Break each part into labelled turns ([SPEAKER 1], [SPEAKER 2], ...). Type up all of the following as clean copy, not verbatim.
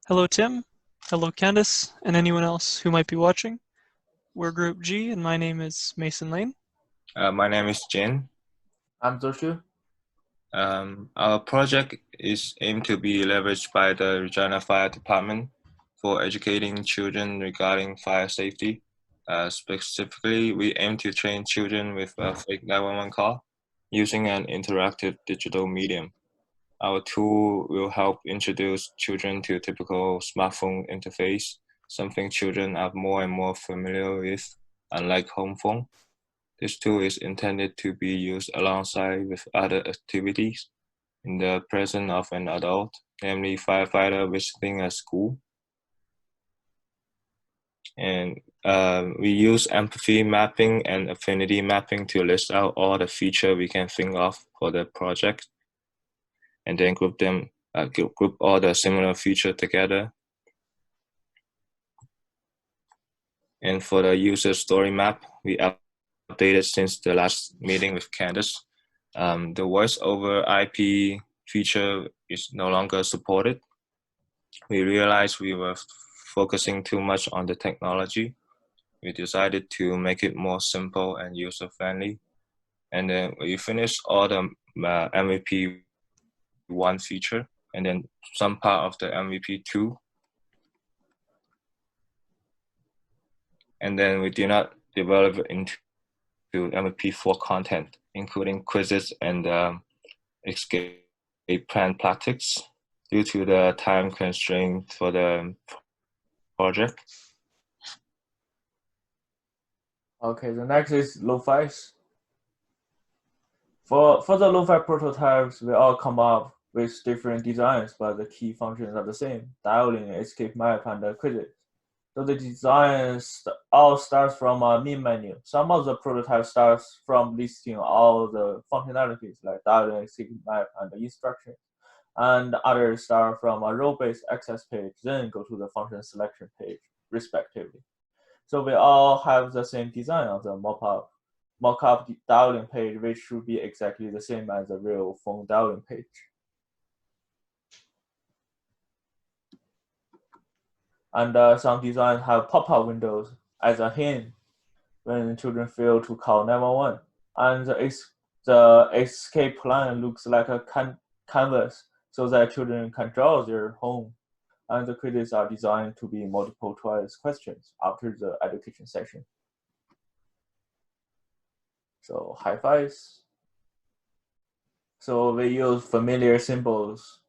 [SPEAKER 1] Hello, Tim. Hello, Candice, and anyone else who might be watching. We're Group G, and my name is Mason Lane.
[SPEAKER 2] My name is Jin.
[SPEAKER 3] I'm Zoshu.
[SPEAKER 2] Our project is aimed to be leveraged by the Regina Fire Department for educating children regarding fire safety. Specifically, we aim to train children with a fake 911 call using an interactive digital medium. Our tool will help introduce children to typical smartphone interface, something children are more and more familiar with, unlike home phone. This tool is intended to be used alongside with other activities in the presence of an adult, namely firefighter visiting a school. And we use empathy mapping and affinity mapping to list out all the features we can think of for the project, and then group all the similar features together. And for the user story map, we updated since the last meeting with Candice. The voice over IP feature is no longer supported. We realized we were focusing too much on the technology. We decided to make it more simple and user-friendly. And then we finished all the MVP 1 feature and then some part of the MVP 2. And then we did not develop it into MVP 4 content, including quizzes and escape plan practice due to the time constraint for the project.
[SPEAKER 3] Okay, the next is lo-fis. For the lo-fi prototypes, we all come up with different designs, but the key functions are the same: dialing, escape map, and quizzes. So the designs all starts from a main menu. Some of the prototypes starts from listing all the functionalities like dialing, escape map, and the instructions. And others start from a role-based access page, then go to the function selection page, respectively. So we all have the same design on the mock-up dialing page, which should be exactly the same as the real phone dialing page. And some designs have pop-up windows as a hint when children fail to call 911. And the escape plan looks like a canvas so that children can draw their home. And the quizzes are designed to be multiple choice questions after the education session. So high fives. So we use familiar symbols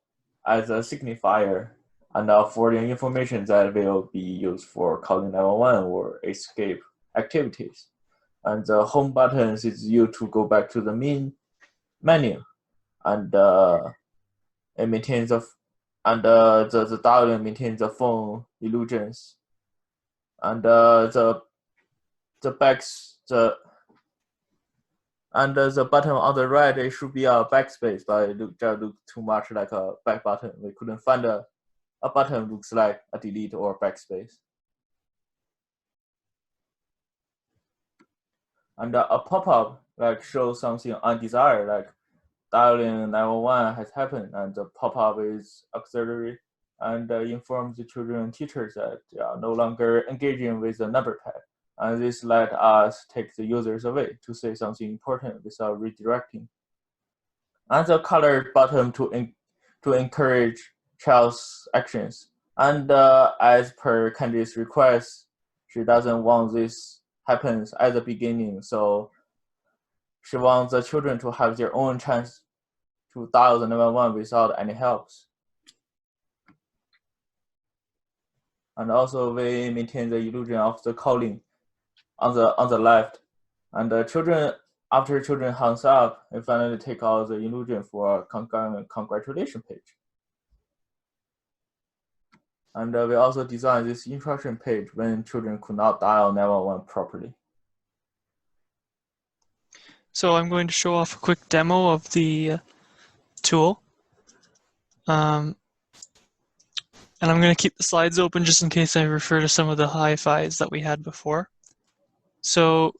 [SPEAKER 3] as a signifier and for the information that will be used for calling 911 or escape activities. And the home buttons is used to go back to the main menu, and it maintains the dialing maintains the phone illusions, and the button on the right, it should be a backspace, but it look too much like a back button. We couldn't find a button looks like a delete or backspace. And a pop-up like shows something undesired, like dialing 911 has happened, and the pop-up is auxiliary and informs the children and teachers that they are no longer engaging with the number pad. And this let us take the users away to say something important without redirecting. And the colored button to encourage child's actions. And as per Candice's request, she doesn't want this happens at the beginning, so she wants the children to have their own chance to dial the 911 without any helps. And also we maintain the illusion of the calling on the left. And the children, after children hangs up, we finally take out the illusion for a congratulation page. And we also designed this instruction page when children could not dial 911 properly.
[SPEAKER 1] So I'm going to show off a quick demo of the tool. And I'm going to keep the slides open just in case I refer to some of the hi-fis that we had before. So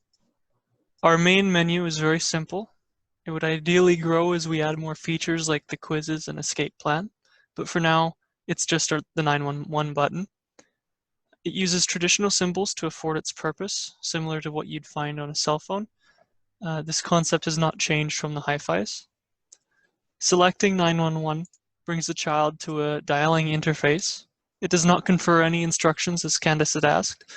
[SPEAKER 1] our main menu is very simple. It would ideally grow as we add more features like the quizzes and escape plan. But for now, It's just the 911 button. It uses traditional symbols to afford its purpose, similar to what you'd find on a cell phone. This concept has not changed from the hi-fis. Selecting 911 brings the child to a dialing interface. It does not confer any instructions, as Candace had asked.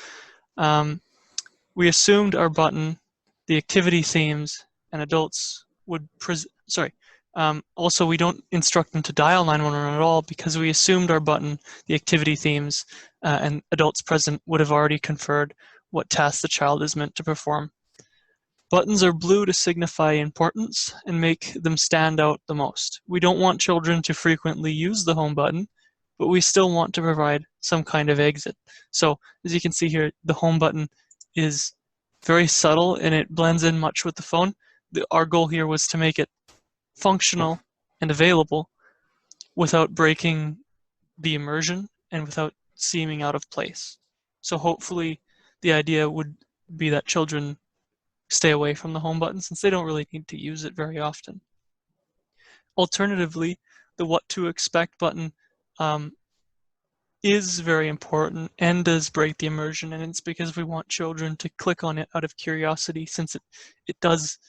[SPEAKER 1] We assumed our button, the activity themes, and adults would also, we don't instruct them to dial 911 at all because we assumed our button, the activity themes, and adults present would have already conferred what task the child is meant to perform. Buttons are blue to signify importance and make them stand out the most. We don't want children to frequently use the home button, but we still want to provide some kind of exit. So as you can see here, the home button is very subtle and it blends in much with the phone. Our goal here was to make it functional and available without breaking the immersion and without seeming out of place. So hopefully the idea would be that children stay away from the home button since they don't really need to use it very often. Alternatively, the what to expect button is very important and does break the immersion, and it's because we want children to click on it out of curiosity since it does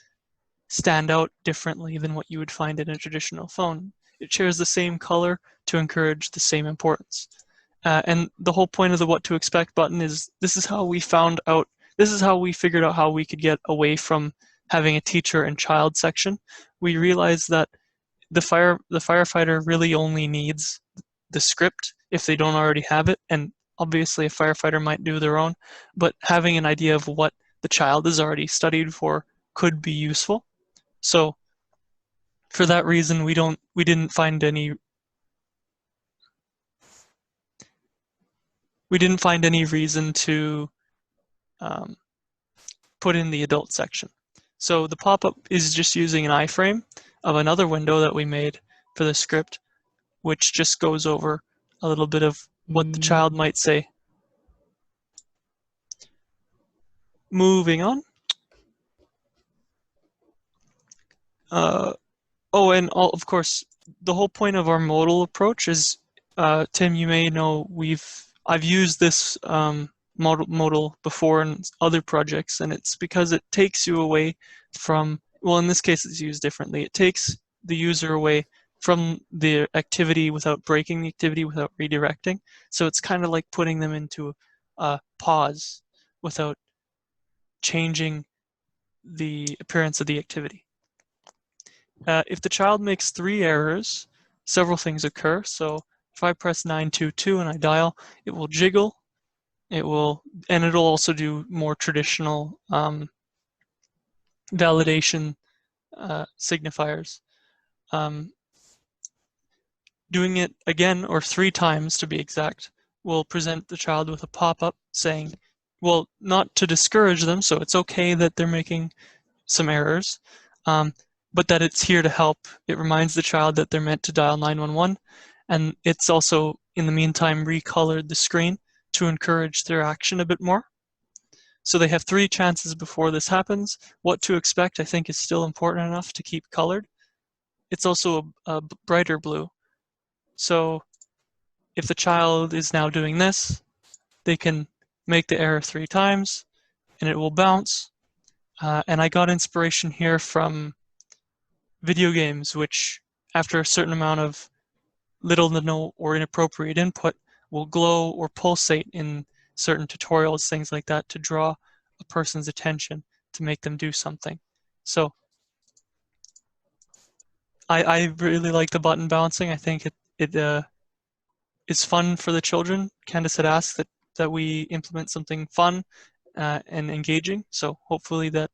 [SPEAKER 1] stand out differently than what you would find in a traditional phone. It shares the same color to encourage the same importance. And the whole point of the what to expect button is this is how we figured out how we could get away from having a teacher and child section. We realized that the firefighter really only needs the script if they don't already have it, and obviously a firefighter might do their own, but having an idea of what the child is already studied for could be useful. So for that reason, we didn't find any reason to put in the adult section. So the pop-up is just using an iframe of another window that we made for the script, which just goes over a little bit of what the child might say. Moving on. And of course, the whole point of our modal approach is, Tim, you may know I've used this modal before in other projects, and it's because it takes you away from, well, in this case it's used differently. It takes the user away from the activity without breaking the activity, without redirecting. So it's kind of like putting them into a pause without changing the appearance of the activity. If the child makes 3 errors, several things occur. So if I press 922 and I dial, it will jiggle. It'll also do more traditional validation signifiers. Doing it again, or 3 times to be exact, will present the child with a pop-up saying, well, not to discourage them, so it's okay that they're making some errors, but that it's here to help. It reminds the child that they're meant to dial 911, and it's also, in the meantime, recolored the screen to encourage their action a bit more. So they have 3 chances before this happens. What to expect, I think, is still important enough to keep colored. It's also a brighter blue. So if the child is now doing this, they can make the error 3 times, and it will bounce. And I got inspiration here from video games, which after a certain amount of little to no or inappropriate input will glow or pulsate in certain tutorials, things like that, to draw a person's attention, to make them do something. So I really like the button bouncing. I think it is fun for the children. Candace had asked that we implement something fun and engaging, so hopefully that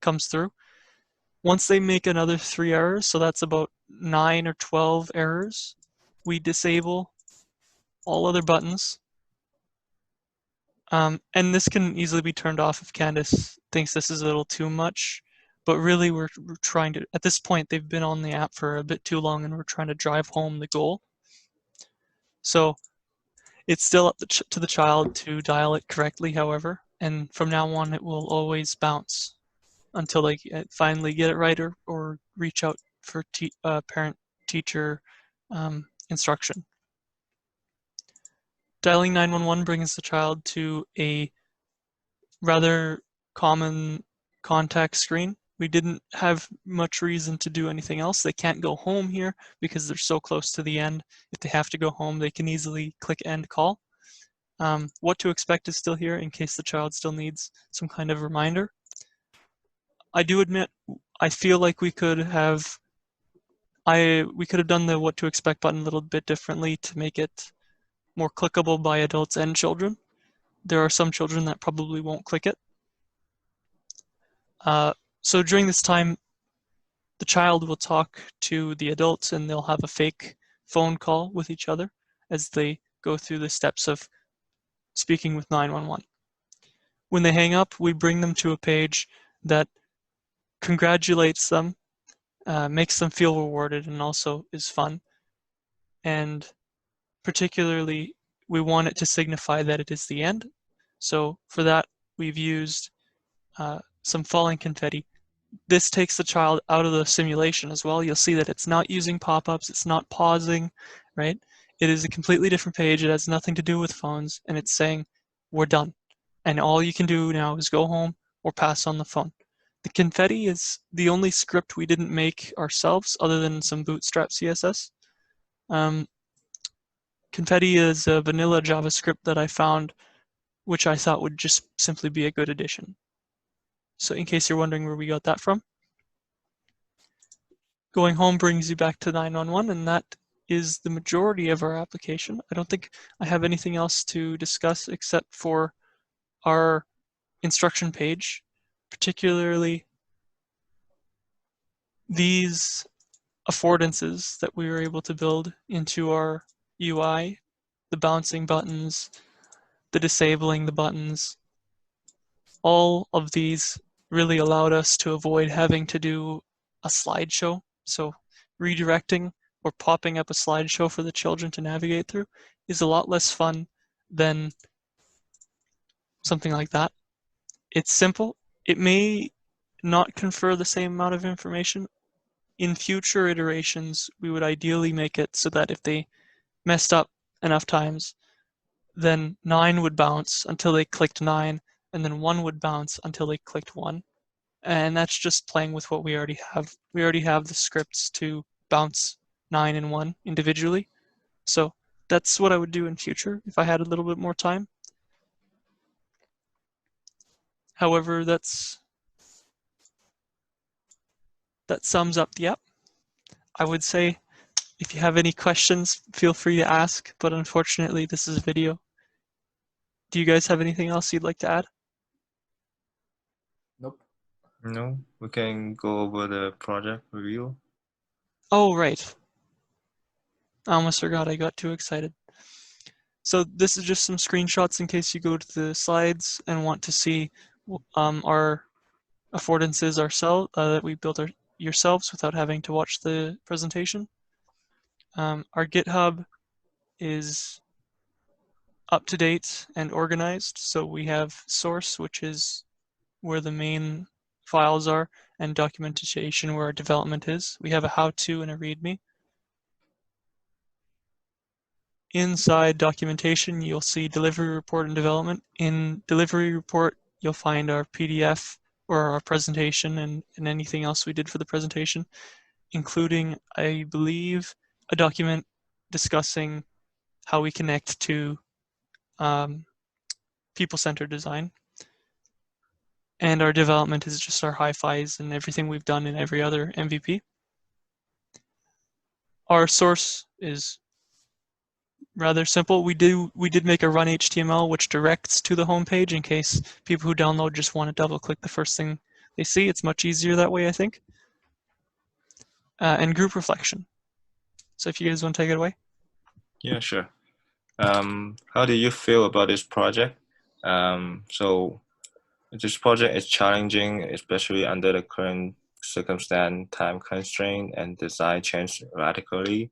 [SPEAKER 1] comes through. Once they make another 3 errors, so that's about 9 or 12 errors, we disable all other buttons. And this can easily be turned off if Candace thinks this is a little too much. But really, we're trying to, at this point, they've been on the app for a bit too long and we're trying to drive home the goal. So it's still up to the child to dial it correctly, however, and from now on it will always bounce until they finally get it right or reach out for parent-teacher instruction. Dialing 911 brings the child to a rather common contact screen. We didn't have much reason to do anything else. They can't go home here because they're so close to the end. If they have to go home, they can easily click end call. What to expect is still here in case the child still needs some kind of reminder. I do admit, I feel like we could have done the what to expect button a little bit differently to make it more clickable by adults and children. There are some children that probably won't click it. So during this time, the child will talk to the adults and they'll have a fake phone call with each other as they go through the steps of speaking with 911. When they hang up, we bring them to a page that congratulates them, makes them feel rewarded, and also is fun. And particularly, we want it to signify that it is the end. So for that, we've used some falling confetti. This takes the child out of the simulation as well. You'll see that it's not using pop-ups, it's not pausing, right? It is a completely different page. It has nothing to do with phones, and it's saying, we're done. And all you can do now is go home or pass on the phone. The confetti is the only script we didn't make ourselves other than some bootstrap CSS. Confetti is a vanilla JavaScript that I found, which I thought would just simply be a good addition. So in case you're wondering where we got that from, going home brings you back to 911, and that is the majority of our application. I don't think I have anything else to discuss except for our instruction page, particularly these affordances that we were able to build into our UI, the bouncing buttons, the disabling the buttons. All of these really allowed us to avoid having to do a slideshow. So redirecting or popping up a slideshow for the children to navigate through is a lot less fun than something like that. It's simple. It may not confer the same amount of information. In future iterations, we would ideally make it so that if they messed up enough times, then 9 would bounce until they clicked 9, and then 1 would bounce until they clicked 1. And that's just playing with what we already have. We already have the scripts to bounce 9 and 1 individually. So that's what I would do in future if I had a little bit more time. However, that sums up the app. I would say if you have any questions, feel free to ask, but unfortunately this is a video. Do you guys have anything else you'd like to add?
[SPEAKER 3] Nope.
[SPEAKER 2] No, we can go over the project review.
[SPEAKER 1] Oh, right. I almost forgot, I got too excited. So this is just some screenshots in case you go to the slides and want to see our affordances ourselves that we built yourselves without having to watch the presentation. Our GitHub is up to date and organized. So we have source, which is where the main files are, and documentation where our development is. We have a how-to and a README. Inside documentation, you'll see delivery report and development. In delivery report, you'll find our PDF or our presentation and anything else we did for the presentation, including, I believe, a document discussing how we connect to people-centered design. And our development is just our hi-fis and everything we've done in every other MVP. Our source is rather simple. We did make a run HTML which directs to the home page in case people who download just want to double click the first thing they see. It's much easier that way, I think. And group reflection. So if you guys want to take it away.
[SPEAKER 2] Yeah, sure. How do you feel about this project? So this project is challenging, especially under the current circumstance, time constraint, and design change radically.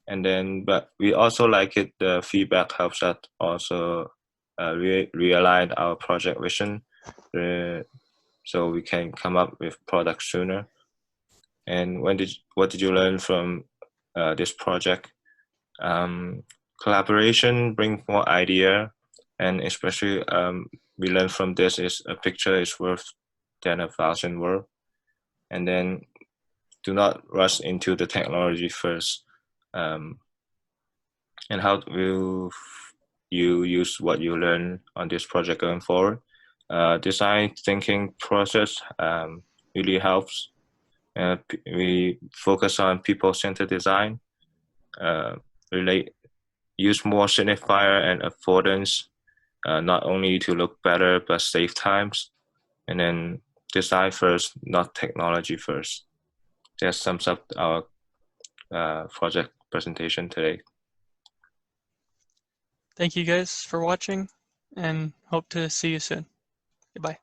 [SPEAKER 2] And then, but we also like it. The feedback helps us also realign our project vision, so we can come up with products sooner. And what did you learn from this project? collaboration brings more idea, and especially we learn from this is a picture is worth than 1,000 words. And then do not rush into the technology first. And how will you use what you learn on this project going forward? Design thinking process really helps. We focus on people-centered design. Use more signifier and affordance, not only to look better but save times. And then design first, not technology first. That sums up our project presentation today.
[SPEAKER 1] Thank you guys for watching, and hope to see you soon. Goodbye.